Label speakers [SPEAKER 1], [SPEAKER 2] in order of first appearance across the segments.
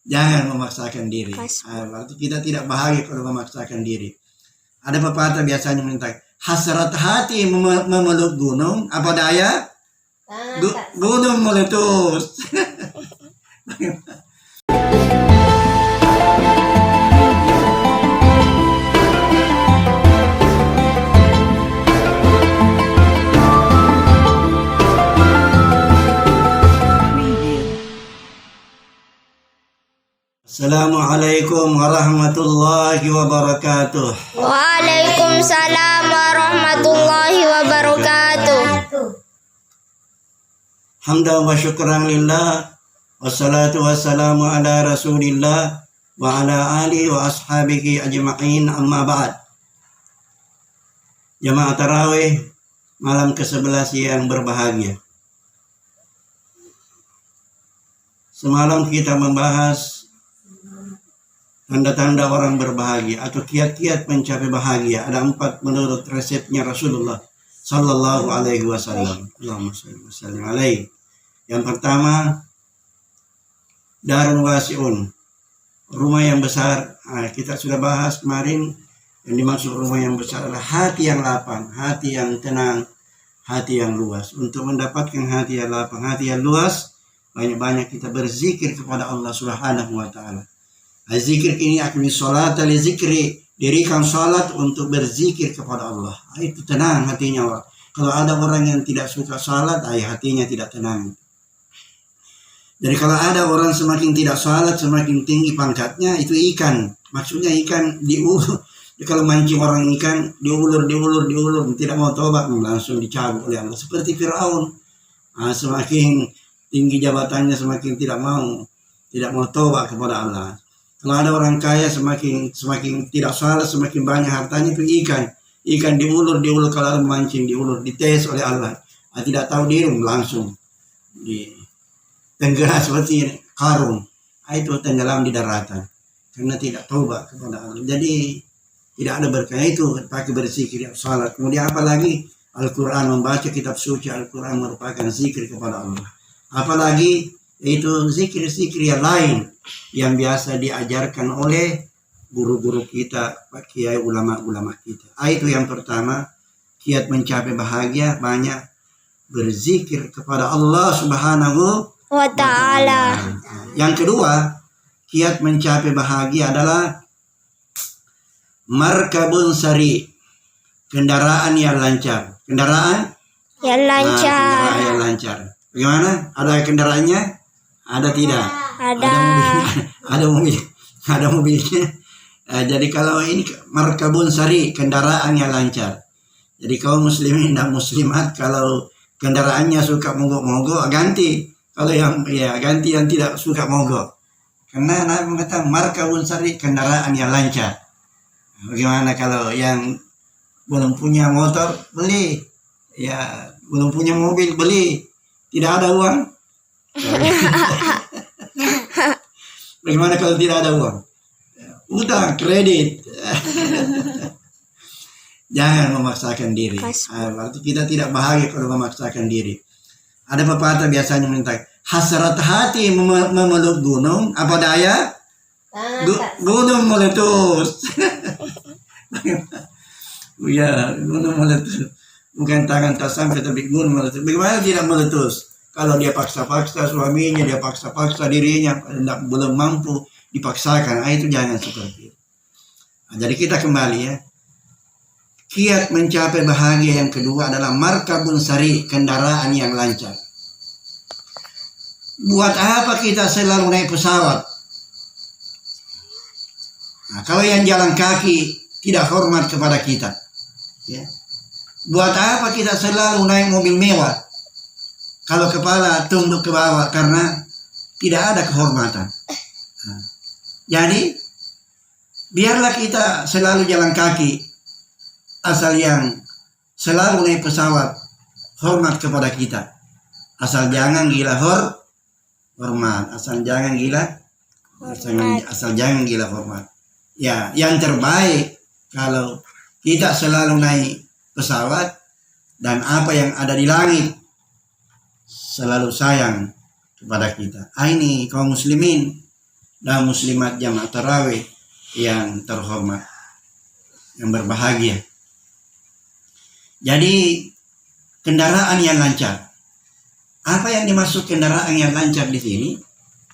[SPEAKER 1] Jangan memaksakan diri. Berarti kita tidak bahagia kalau memaksakan diri. Ada pepatah biasanya mengatakan, hasrat hati memeluk gunung, apa daya? Gunung meletus. Assalamualaikum warahmatullahi wabarakatuh.
[SPEAKER 2] Waalaikumsalam warahmatullahi wabarakatuh.
[SPEAKER 1] Hamdan wa syukran lillah, wassalatu wassalamu ala rasulillah wa ala alihi wa ashabihi ajma'in, amma ba'd. Jamaah tarawih malam ke-11 yang berbahagia. Semalam kita membahas tanda-tanda orang berbahagia atau kiat-kiat mencapai bahagia. Ada 4 menurut resepnya Rasulullah Sallallahu Alaihi Wasallam. Allahumma shalli wa sallim alaihi. Yang pertama, darun wasi'un, rumah yang besar. Kita sudah bahas kemarin, yang dimaksud rumah yang besar adalah hati yang lapang, hati yang tenang, hati yang luas. Untuk mendapatkan hati yang lapang, hati yang luas, banyak-banyak kita berzikir kepada Allah Subhanahu wa Ta'ala. Zikir ini akan sholat li zikri, dirikan sholat untuk berzikir kepada Allah. Itu tenang hatinya orang. Kalau ada orang yang tidak suka sholat, hatinya tidak tenang. Jadi kalau ada orang semakin tidak sholat, semakin tinggi pangkatnya, itu ikan. Maksudnya ikan diulur. Kalau mancing orang ikan, diulur, tidak mau tobat, langsung dicabut oleh Allah. Seperti Fir'aun. Semakin tinggi jabatannya, semakin tidak mau tobat kepada Allah. Kalau ada orang kaya semakin tidak salah, semakin banyak hartanya, itu ikan diulur kalau memancing, diulur, dites oleh Allah. Tidak tahu diri, langsung tenggelam seperti karung. Itu tenggelam di daratan karena tidak taubat kepada Allah. Jadi tidak ada berkah. Itu pakai berzikir, salat. Kemudian apalagi Al-Quran, membaca kitab suci Al-Quran merupakan zikir kepada Allah. Apalagi itu zikir-zikir yang lain yang biasa diajarkan oleh guru-guru kita, kiai, ulama-ulama kita. Itu yang pertama, kiat mencapai bahagia, banyak berzikir kepada Allah Subhanahu wa Ta'ala. Yang kedua, kiat mencapai bahagia adalah markabun sari, kendaraan yang lancar. Kendaraan yang lancar. Bagaimana? Ada kendaraannya? Ada tidak? Ada mobilnya. Jadi kalau ini markabun sari, kendaraan yang lancar. Jadi kaum muslimin dan muslimat, kalau kendaraannya suka mogok-mogok, ganti. Kalau ganti yang tidak suka mogok. Karena Nabi mengatakan markabun sari, kendaraan yang lancar. Bagaimana kalau yang belum punya motor, beli. Ya, belum punya mobil, beli. Tidak ada uang. Bagaimana kalau tidak ada uang? Utang, kredit. Jangan memaksakan diri. Berarti kita tidak bahagia kalau memaksakan diri. Ada pepatah biasanya mengatakan, hasrat hati memeluk gunung, apa daya? Gunung meletus. Gunung meletus. Bukan tangan tak sampai, tapi gunung meletus. Bagaimana tidak meletus? Kalau dia paksa-paksa suaminya, dia paksa-paksa dirinya, belum mampu, dipaksakan. Itu jangan seperti itu. Jadi kita kembali ya. Kiat mencapai bahagia yang kedua adalah markabun sari, kendaraan yang lancar. Buat apa kita selalu naik pesawat? Kalau yang jalan kaki tidak hormat kepada kita. Ya. Buat apa kita selalu naik mobil mewah? Kalau kepala tunduk ke bawah karena tidak ada kehormatan. Jadi biarlah kita selalu jalan kaki, asal yang selalu naik pesawat hormat kepada kita. Asal jangan gila hormat, asal jangan gila hormat. Ya, yang terbaik kalau kita selalu naik pesawat dan apa yang ada di langit selalu sayang kepada kita. Ini kaum muslimin dan muslimat jamaah tarawih yang terhormat, yang berbahagia. Jadi kendaraan yang lancar. Apa yang dimaksud kendaraan yang lancar di sini?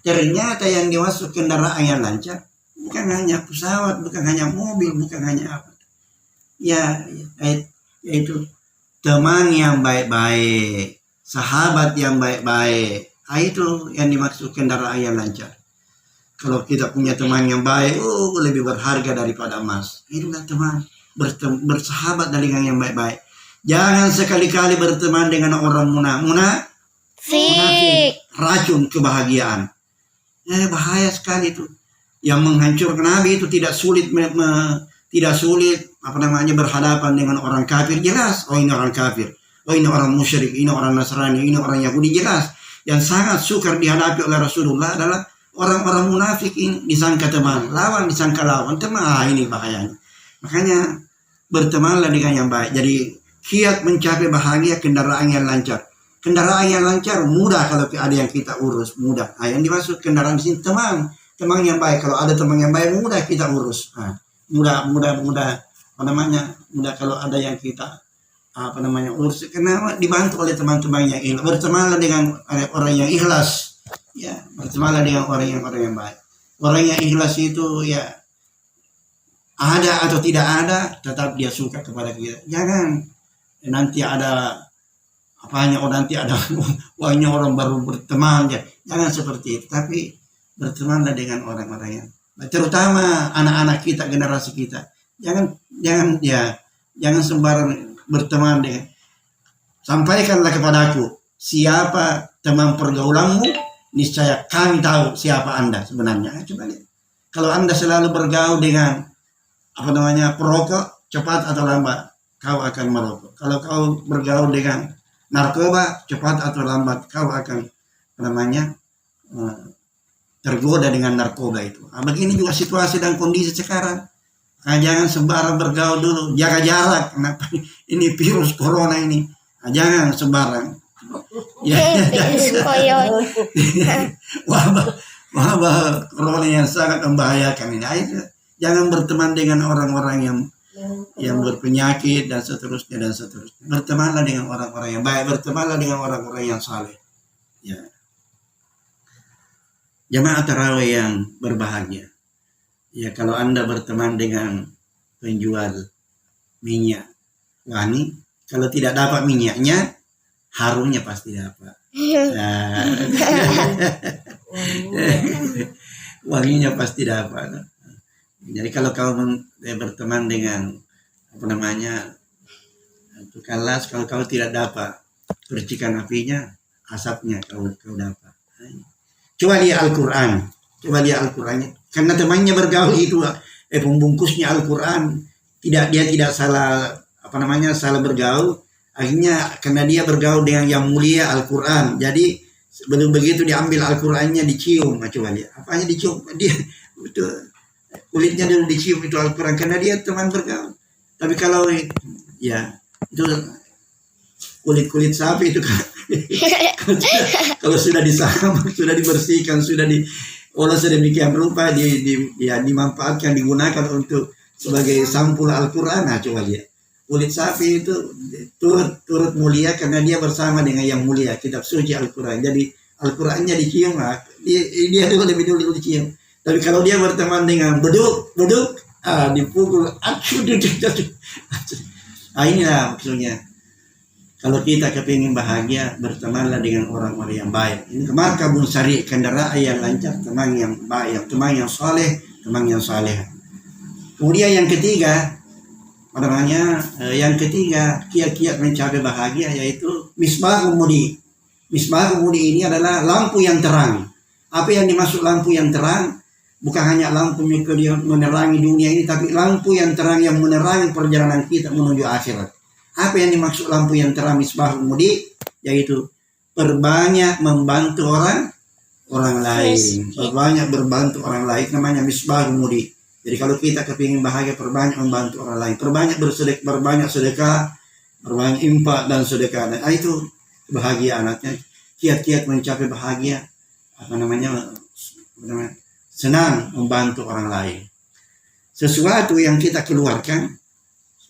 [SPEAKER 1] Ternyata yang dimaksud kendaraan yang lancar bukan hanya pesawat, bukan hanya mobil, bukan hanya apa. Ya, yaitu teman yang baik-baik, sahabat yang baik-baik. Itu yang dimaksud kendaraan yang lancar. Kalau kita punya teman yang baik, lebih berharga daripada emas. Itulah teman, bersahabat dengan yang baik-baik. Jangan sekali-kali berteman dengan orang munafik, racun kebahagiaan. Bahaya sekali itu. Yang menghancurkan Nabi itu tidak sulit berhadapan dengan orang kafir, jelas. Oh, ini orang kafir. Oh, ini orang musyrik, ini orang Nasrani, ini orang Yahudi, jelas. Yang sangat sukar dihadapi oleh Rasulullah adalah orang-orang munafik ini, disangka teman, lawan disangka lawan, teman. Ini bahayanya. Makanya bertemanlah dengan yang baik. Jadi kiat mencapai bahagia kendaraan yang lancar. Kendaraan yang lancar mudah kalau ada yang kita urus, mudah. Yang dimaksud kendaraan di sini teman yang baik. Kalau ada teman yang baik mudah kita urus. Mudah kalau ada yang kita urus, karena dibantu oleh teman-teman yang ikhlas. Bertemanlah dengan orang yang ikhlas. Ya, bertemanlah dengan orang yang baik. Orang yang ikhlas itu ya ada atau tidak ada, tetap dia suka kepada kita. Jangan nanti ada nanti ada banyak orang baru berteman, ya. Jangan seperti itu. Tapi bertemanlah dengan orang-orang yang, terutama anak-anak kita, generasi kita. Jangan sembarang berteman dengan. Sampaikanlah kepadaku siapa teman pergaulanmu, niscaya kami tahu siapa Anda sebenarnya. Coba lihat. Kalau Anda selalu bergaul dengan perokok, cepat atau lambat kau akan merokok. Kalau kau bergaul dengan narkoba, cepat atau lambat kau akan tergoda dengan narkoba itu. Begini juga situasi dan kondisi sekarang. Jangan sembarang bergaul dulu, jaga jarak. Kenapa ini virus corona ini? Jangan sembarang. Wabah corona yang sangat membahayakan ini. Jangan berteman dengan orang-orang yang berpenyakit dan seterusnya. Bertemanlah dengan orang-orang yang baik, bertemanlah dengan orang-orang yang saleh. Ya. Jamaah tarawih yang berbahagia. Ya, kalau Anda berteman dengan penjual minyak wangi, kalau tidak dapat minyaknya, harumnya pasti dapat. Wanginya pasti dapat. Jadi kalau kau berteman dengan tukang las, kalau kau tidak dapat percikan apinya, asapnya kau dapat. Coba lihat Al-Qur'annya. Karena temannya bergaul itu, pembungkusnya Al-Qur'an, dia tidak salah salah bergaul. Akhirnya karena dia bergaul dengan yang mulia Al-Qur'an, jadi belum begitu diambil Al-Qur'annya dicium. Coba lihat, apanya dicium? Dia betul kulitnya dulu dicium itu Al-Qur'an, karena dia teman bergaul. Tapi kalau ya itu kulit sapi itu kan kalau sudah disamak, sudah dibersihkan, sudah diolah sedemikian rupa, dimanfaatkan, digunakan untuk sebagai sampul Al-Qur'an. Coba lihat, kulit sapi itu turut mulia karena dia bersama dengan yang mulia, kitab suci Al-Qur'an. Jadi Al-Qur'annya dicium, dia lebih dulu dicium. Tapi kalau dia berteman dengan beduk, dipukul, inilah maksudnya. Kalau kita kepingin bahagia, bertemanlah dengan orang-orang yang baik. Ini markabun sari, kendaraan yang lancar, teman yang baik, teman yang saleh, teman yang saleh. Kemudian yang ketiga, kiat-kiat mencapai bahagia yaitu misbahul mudi. Misbahul mudi ini adalah lampu yang terang. Apa yang dimaksud lampu yang terang? Bukan hanya lampu yang menerangi dunia ini, tapi lampu yang terang yang menerangi perjalanan kita menuju akhirat. Apa yang dimaksud lampu yang terang misbahul mudi? Yaitu perbanyak membantu orang lain. Perbanyak berbantu orang lain, namanya misbahul mudi. Jadi kalau kita kepingin bahagia, perbanyak membantu orang lain, perbanyak sedekah, perbanyak infak dan sedekah. Nah, itu bahagia anaknya. kiat-kiat mencapai bahagia, senang membantu orang lain. Sesuatu yang kita keluarkan,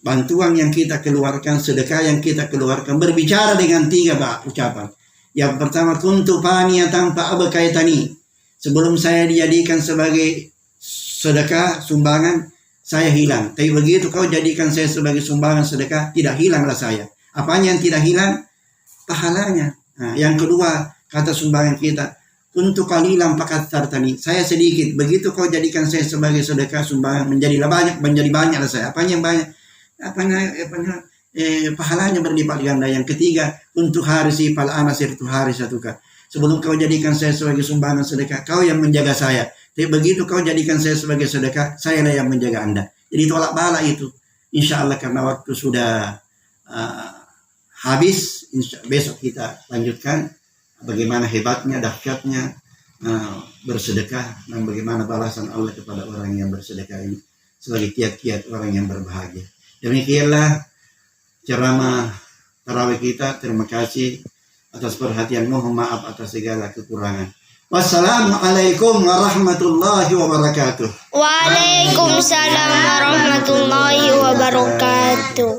[SPEAKER 1] bantuan yang kita keluarkan, sedekah yang kita keluarkan, berbicara dengan 3 ucapan. Yang pertama, kuntu paniya tanpa abakaitani. Sebelum saya dijadikan sebagai sedekah, sumbangan, saya hilang. Tapi begitu kau jadikan saya sebagai sumbangan sedekah, tidak hilanglah saya. Apanya yang tidak hilang? Pahalanya. Nah, yang kedua, kata sumbangan kita, untuk kalilan pakat tartani. Saya sedikit. Begitu kau jadikan saya sebagai sedekah, sumbangan, menjadi banyaklah saya. Apanya yang banyak? Pahalanya berlipat ganda. Yang ketiga, untuk harisi pal anasir tu harisatuka. Sebelum kau jadikan saya sebagai sumbangan sedekah, kau yang menjaga saya. Tapi begitu kau jadikan saya sebagai sedekah, saya lah yang menjaga Anda. Jadi tolak bala itu. Insya Allah karena waktu sudah habis, besok kita lanjutkan bagaimana hebatnya, dahsyatnya bersedekah dan bagaimana balasan Allah kepada orang yang bersedekah ini sebagai kiat-kiat orang yang berbahagia. Demikianlah ceramah tarawih kita. Terima kasih atas perhatian. Mohon maaf atas segala kekurangan. Wassalamualaikum warahmatullahi wabarakatuh.
[SPEAKER 2] Waalaikumsalam warahmatullahi wabarakatuh.